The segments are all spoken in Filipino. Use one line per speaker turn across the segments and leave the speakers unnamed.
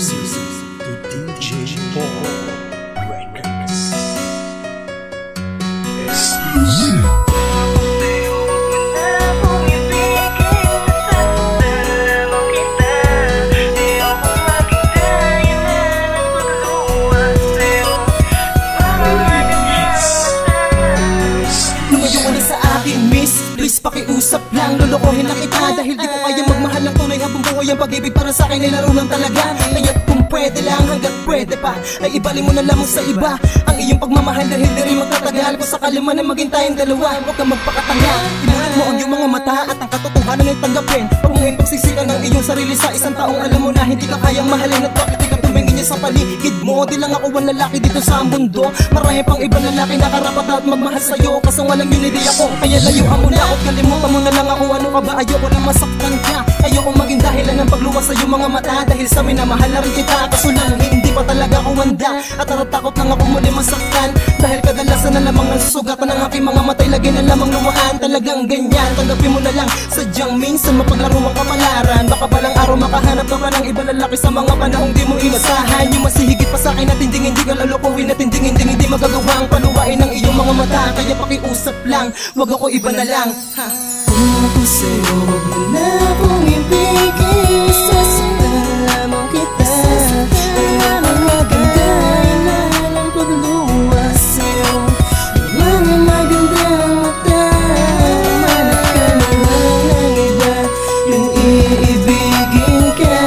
exclusive to DJ Poco Remix. Exclusive.
Please pakiusap lang, lolokohin lang kita dahil di ko kaya magmahal ng tunay habang buhay ang pag-ibig para sa akin ay laro lang talaga. Kaya't kung pwede lang hanggat pwede pa ay ibalik mo na lamang sa iba ang iyong pagmamahal dahil di rin magtatagal kung sakali man ay maging tayong dalawa. Huwag kang magpakatanga, ibulat mo ang iyong mga mata at ang katotohanan ay tanggapin. Huwag mo pagsisikan ng iyong sarili sa isang taong alam mo na hindi ka kayang mahalin at bakit di ka tumingin niya sa paligid mo. Di lang ako ang lalaki dito sa mundo, marami pang ibang lalaki na karapat at magmahal sa'yo, kaso walang yun hindi ako. Kaya layuan mo na at kalimutan mo na lang ako. Ano ka ba? Ayoko na masaktan ka, ayoko maging dahilan ng pagluwas sa iyong mga mata dahil sa minamahal na rin kita. Kaso lang hindi pa talaga ako handa at natatakot lang ako muli masaktan dahil kadalasan na lamang nasusugatan ng aking mga matay lagi na lamang luwaan. Talagang ganyan, tanggapin mo na lang, sadyang minsan mapaglaro ang kapalaran. Baka palang araw makahanap ka pa ng ibang lalaki sa mga panahong di mo inasahan. Yung mas higit pa sa akin at hindi ka lalokohin at hindi magagawang paluwain ng iyong mga mata. Kaya pakiusap lang, wag ako iba na lang.
Kung ako sa'yo, wag mo na akong ibigin. Sasaktan lamang kita. Ang maganda ay nalang pagluwas sa'yo. Mga magandang mata, manap ka na lang ng iba. Yung iibigin ka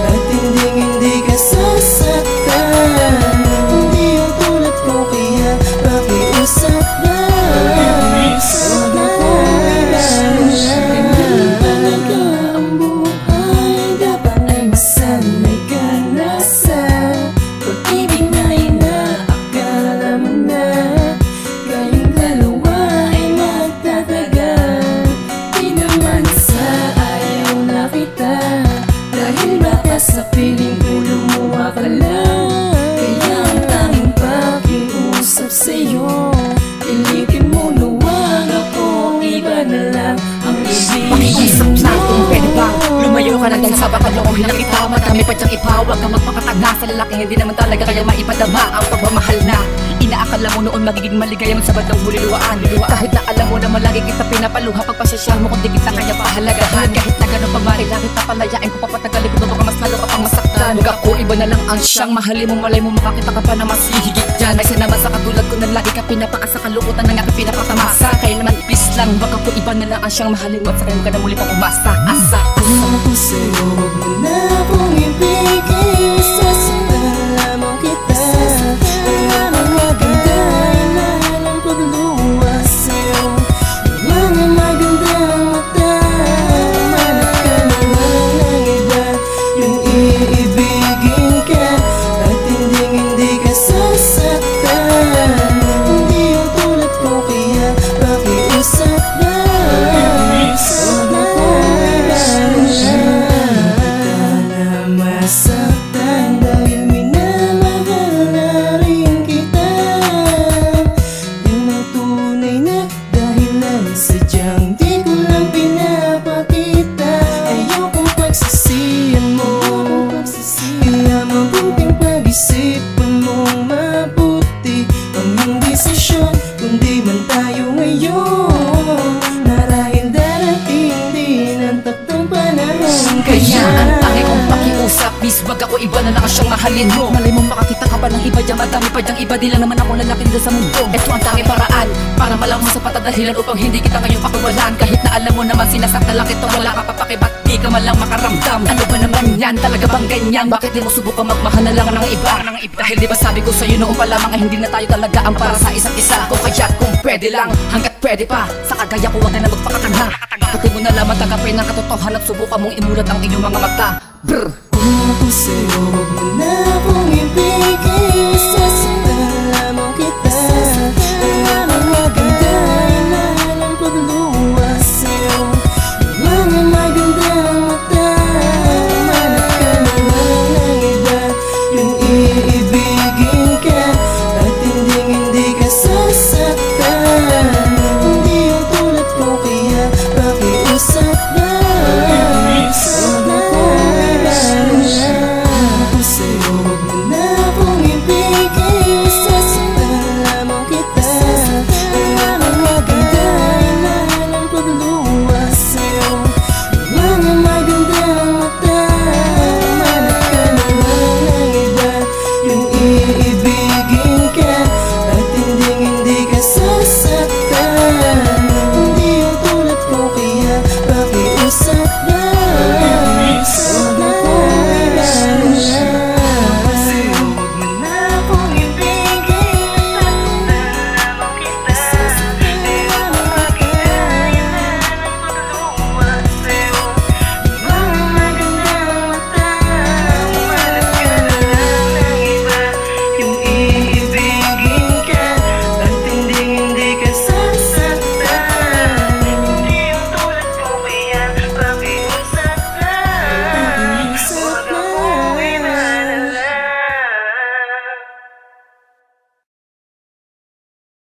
at hindi ka sasaktan. Hindi yung tulad ko kaya pakiusap lang. Sa piling ko lumuha ka lang, kaya ang tanging pakiusap sa'yo, pilitin mo na wag ako, iba na lang ang ibig.
Pakiusap lang kung pwede ba lumayo ka na dahil sa bakaloohin na kita. Madami pa dyang iba, wag kang magpakatanga sa lalaki, hindi naman talaga kaya maipadama ang pagmamahal na inaakala mo noon magiging maligayang sabad ng buliluwaan. Kahit na alam mo naman lagi kita pinapaluha, pagpasasyal mo kung di kita kaya pahalagahan. Kahit na ganun pag marila kita palayain ko papatagalin ko, baka mas lalo ka pang masaktan. Huwag ako iba na lang ang siyang mahalin mo, malay mo makakita ka pa na mas hihigit dyan. Ay naman sa katulad ko na lagi ka pinapakasa, kalukutan ng aking pinapatamasa. Kaya naman please lang, wag ako iba na lang ang siyang mahalin mo at sakay mo ka na muli pang umasa. Asa
kung ako sa'yo, wag mo na akong ibigin. Sasaktan lamang kita. Ang maganda ay nalang pagluwas sa'yo. Mga magandang mata, manap ka na lang ng iba. Yung iibigin ka at hindi ka sasaktan. Hindi yung tulad ko kaya pakiusap lang. Masaktan dahil minamahal na rin kita. Yun ang tunay na dahilan, sadyang di ko lang pinapakita. Ayokong pagsisihan mo, kaya mabuting pag-isipan mong mabuti ang iyong desisyon. Kundi man tayo ngayon, marahil darating din ang taktang panahon.
kaya ang tangi kong pakiusap, please wag ako iba na lang ang siyang mahalin mo. Malay mo makakita ka pa ng iba dyan, madami pa dyang iba, di lang naman ako lalaki dito sa mundo. Ito ang tanging paraan para malaman mo sa patadahilan upang hindi kita ngayon pakuwalan. Kahit na alam mo naman sinasaktan lang kita, wala ka papakibat, di ka man lang makaramdam. Ano ba naman yan, talaga bang ganyan? Bakit di mo subukan magmahal na lang ng iba? Dahil di ba sabi ko sa'yo noong pa lamang ay hindi na tayo talaga ang para sa isa't isa. O kaya kung pwede lang, hanggat pwede pa, sa kagaya ko wag na magpakatanga. Bakit di mo na lamang tanggapin ang katotohanan at subukan mong imulat ang inyong mga mata. Brr.
Kung ako sa'yo, wag mo na akong ibigin.